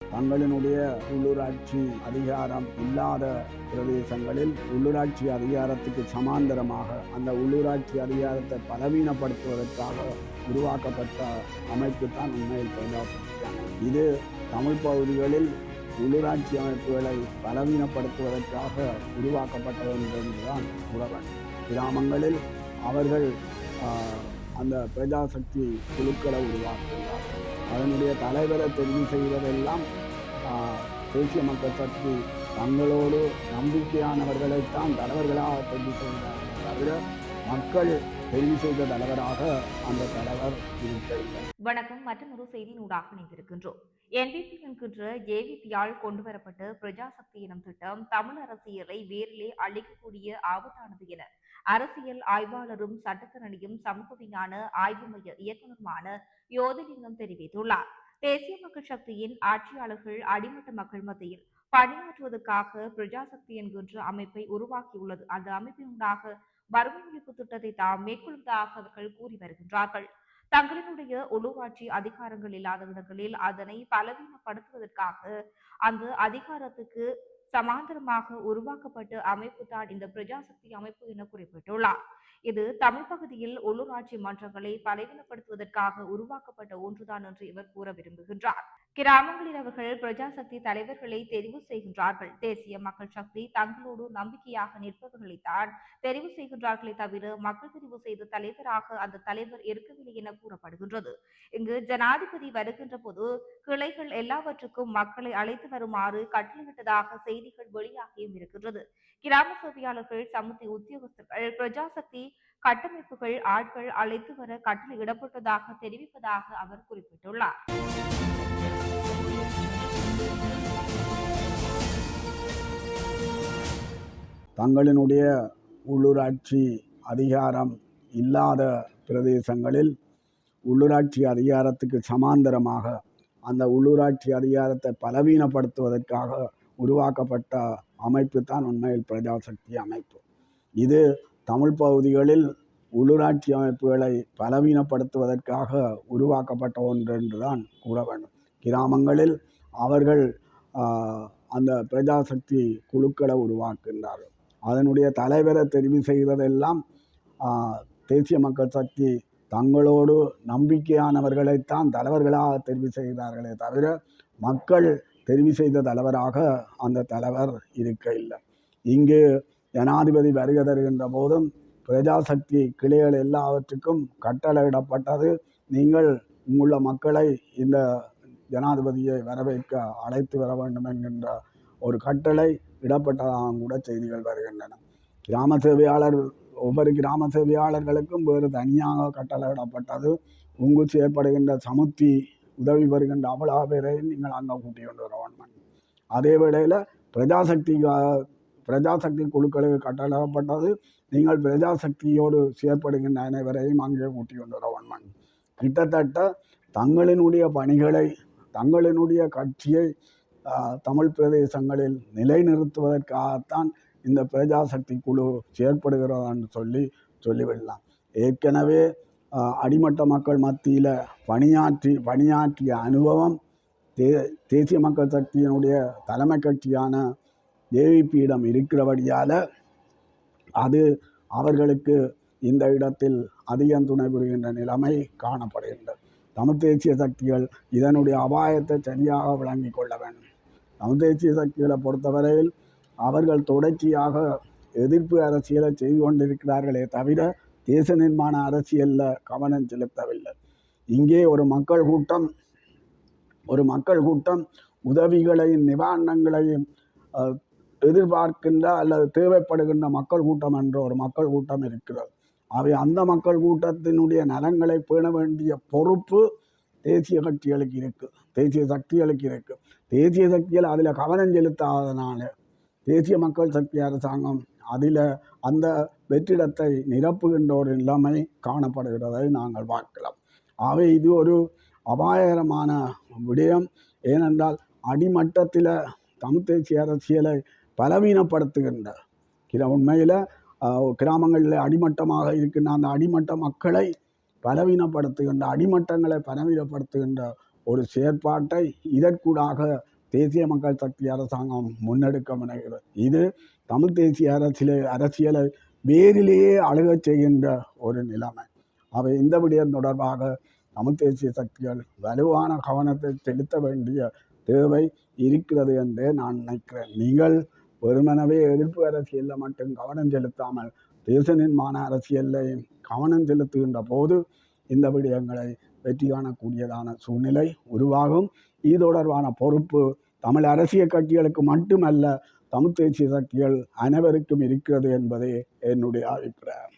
தங்களினுடைய உள்ளூராட்சி அதிகாரம் இல்லாத பிரதேசங்களில் உள்ளூராட்சி அதிகாரத்துக்கு சமாந்தரமாக அந்த உள்ளூராட்சி அதிகாரத்தை பலவீனப்படுத்துவதற்காக உருவாக்கப்பட்ட அமைப்பு தான் உண்மையில் பிரஜாசக்தி. இது தமிழ் பகுதிகளில் உள்ளூராட்சி அமைப்புகளை பலவீனப்படுத்துவதற்காக உருவாக்கப்பட்டது என்றுதான் கூறவன். கிராமங்களில் அவர்கள் அந்த பிரஜாசக்தி குழுக்களை உருவாக்குகிறார்கள். அதனுடைய தலைவரை தெரிவு செய்வதெல்லாம் தேசிய மக்கள் சக்தி தங்களோடு நம்பிக்கையானவர்களைத்தான் தலைவர்களாக தெரிவு செய்கிறார்கள் தவிர மக்கள் தெரிவு செய்த தலைவராக அந்த தலைவர் இருக்கவில்லை. வணக்கம். மற்றொரு செய்தியினூடாக இணைந்திருக்கின்றோம். NVP என்கின்ற JVP-யால் கொண்டுவரப்பட்ட பிரஜாசக்தி எனும் திட்டம் தமிழ் அரசியலை வேரிலே அழிக்கக்கூடிய ஆபத்தானது என அரசியல் ஆய்வாளரும் சட்டத்தரணியும் சமூக விஞ்ஞான ஆய்வு மைய இயக்குநருமான யோதிலிங்கம் தெரிவித்துள்ளார். தேசிய மக்கள் சக்தியின் ஆட்சியாளர்கள் அடிமட்ட மக்கள் மத்தியில் பணியாற்றுவதற்காக பிரஜாசக்தி என்கின்ற அமைப்பை உருவாக்கியுள்ளது. அந்த அமைப்பினூடாக வறுமை ஒழிப்பு திட்டத்தை தாம் மேற்கொள்வதாக அவர்கள் கூறி வருகின்றார்கள். தங்களினுடைய உள்ளூராட்சி அதிகாரங்கள் இல்லாத இடங்களில் அதனை பலவீனப்படுத்துவதற்காக அந்த அதிகாரத்துக்கு சமாந்தரமாக உருவாக்கப்பட்ட அமைப்பு தான் இந்த பிரஜாசக்தி அமைப்பு என குறிப்பிட்டுள்ளார். இது தமிழ் பகுதியில் உள்ளூராட்சி மன்றங்களை பலவீனப்படுத்துவதற்காக உருவாக்கப்பட்ட ஒன்றுதான் என்று இவர் கூற விரும்புகின்றார். கிராமங்களில் அவர்கள் பிரஜாசக்தி தலைவர்களை தெரிவு செய்கின்றார்கள். தேசிய மக்கள் சக்தி தங்களோடு நம்பிக்கையாக நிற்பவர்களைத்தான் தெரிவு செய்கின்றார்களே தவிர மக்கள் தெரிவு செய்த தலைவராக அந்த தலைவர் இருக்கவில்லை என கூறப்படுகின்றது. இங்கு ஜனாதிபதி வருகின்ற போது கிளைகள் எல்லாவற்றுக்கும் மக்களை அழைத்து வருமாறு கட்டளையிட்டதாக செய்திகள் வெளியாகியும் இருக்கின்றது. கிராம சேவையாளர்கள், சமுத்தி உத்தியோகஸ்தர்கள், பிரஜாசக்தி கட்டமைப்புகள் ஆட்கள் அழைத்து வர கட்டளையிடப்பட்டதாக தெரிவிப்பதாக அவர் குறிப்பிட்டுள்ளார். தங்களினுடைய உள்ளூராட்சி அதிகாரம் இல்லாத பிரதேசங்களில் உள்ளூராட்சி அதிகாரத்துக்கு சமாந்தரமாக அந்த உள்ளூராட்சி அதிகாரத்தை பலவீனப்படுத்துவதற்காக உருவாக்கப்பட்ட அமைப்பு தான் உண்மையில் பிரஜாசக்தி அமைப்பு. இது தமிழ் பகுதிகளில் உள்ளூராட்சி அமைப்புகளை பலவீனப்படுத்துவதற்காக உருவாக்கப்பட்ட ஒன்று என்றுதான் கூற வேண்டும். கிராமங்களில் அவர்கள் அந்த பிரஜாசக்தி குழுக்களை உருவாக்குகின்றார்கள். அதனுடைய தலைவரை தெரிவு செய்வதெல்லாம் தேசிய மக்கள் சக்தி தங்களோடு நம்பிக்கையானவர்களைத்தான் தலைவர்களாக தெரிவு செய்கிறார்களே தவிர மக்கள் தெரிவு செய்த தலைவராக அந்த தலைவர் இருக்க இல்லை. இங்கு ஜனாதிபதி வருகை தருகின்ற போதும் பிரஜாசக்தி கிளைகள் எல்லாவற்றுக்கும் கட்டளையிடப்பட்டது, நீங்கள் இங்குள்ள மக்களை இந்த ஜனாதிபதியை வரவேற்க அழைத்து வர வேண்டும் என்கின்ற ஒரு கட்டளை இடப்பட்டதாக கூட செய்திகள் வருகின்றன. கிராம சேவையாளர் ஒவ்வொரு கிராம சேவையாளர்களுக்கும் வேறு தனியாக கட்டளையிடப்பட்டது, உங்கு செய்யப்படுகின்ற சமுத்தி உதவி பெறுகின்ற அவ்வளோ பேரையும் நீங்கள் அங்கே கூட்டி கொண்டு வர வேண்டும். அதே வேளையில் பிரஜாசக்தி குழுக்களுக்கு கட்டளையிடப்பட்டது, நீங்கள் பிரஜாசக்தியோடு செயற்படுகின்ற அனைவரையும் அங்கே கூட்டி கொண்டு வர வேண்டும். கிட்டத்தட்ட தங்களினுடைய பணிகளை தங்களினுடைய கட்சியை தமிழ் பிரதேசங்களில் நிலைநிறுத்துவதற்காகத்தான் இந்த பிரஜாசக்தி குழு செயற்படுகிறதான்னு சொல்லிவிடலாம். ஏற்கனவே அடிமட்ட மக்கள் மத்தியில் பணியாற்றிய அனுபவம் தேசிய மக்கள் சக்தியினுடைய தலைமை கட்சியான JVP-யிடம் இருக்கிறபடியால் அது அவர்களுக்கு இந்த இடத்தில் அதிகம் துணை புரிகின்ற நிலைமை காணப்படுகின்றது. தமிழ் தேசிய சக்திகள் இதனுடைய அபாயத்தை சரியாக விளங்கி கொள்ள வேண்டும். தமிழ் தேசிய சக்திகளை பொறுத்தவரையில் அவர்கள் தொடர்ச்சியாக எதிர்ப்பு அரசியலை செய்து கொண்டிருக்கிறார்களே தவிர தேச நிர்மாண அரசியலில் கவனம் செலுத்தவில்லை. இங்கே ஒரு மக்கள் கூட்டம் உதவிகளையும் நிவாரணங்களையும் எதிர்பார்க்கின்ற அல்லது தேவைப்படுகின்ற மக்கள் கூட்டம் என்ற ஒரு மக்கள் கூட்டம் இருக்கிறது. அவை அந்த மக்கள் கூட்டத்தினுடைய நலன்களை பேண வேண்டிய பொறுப்பு தேசிய கட்சிகளுக்கு இருக்குது, தேசிய சக்திகளுக்கு இருக்குது. தேசிய சக்திகள் அதில் கவனம் செலுத்தாதனால தேசிய மக்கள் சக்தி அரசாங்கம் அதில் அந்த வெற்றிடத்தை நிரப்புகின்ற ஒரு நிலைமை காணப்படுகிறதை நாங்கள் பார்க்கலாம். ஆகவே இது ஒரு அபாயகரமான விடயம். ஏனென்றால் அடிமட்டத்தில் தமிழ் தேசிய அரசியலை பலவீனப்படுத்துகின்ற உண்மையில் கிராமங்களில் அடிமட்டமாக இருக்கின்ற அந்த அடிமட்ட மக்களை பலவீனப்படுத்துகின்ற அடிமட்டங்களை பலவீனப்படுத்துகின்ற ஒரு செயற்பாட்டை இதற்கூடாக தேசிய மக்கள் சக்தி அரசாங்கம் முன்னெடுக்க முனைகிறது. இது தமிழ் தேசிய அரசியலை வேரிலேயே அழுகச் செய்கின்ற ஒரு நிலைமை. அவை இந்த விடயம் தொடர்பாக தமிழ் தேசிய சக்திகள் வலுவான கவனத்தை செலுத்த வேண்டிய தேவை இருக்கிறது என்றே நான் நினைக்கிறேன். நீங்கள் வெறுமனவே எதிர்ப்பு அரசியலில் மட்டும் கவனம் செலுத்தாமல் தேச நிர்மாண அரசியலையும் கவனம் செலுத்துகின்ற போது இந்த விடயங்களை வெற்றி காணக்கூடியதான சூழ்நிலை உருவாகும். இது தொடர்பான பொறுப்பு தமிழ் அரசியல் கட்சிகளுக்கு மட்டுமல்ல, தமிழ் தேசிய சக்திகள் அனைவருக்கும் இருக்கிறது என்பதே என்னுடைய அபிப்பிராயம்.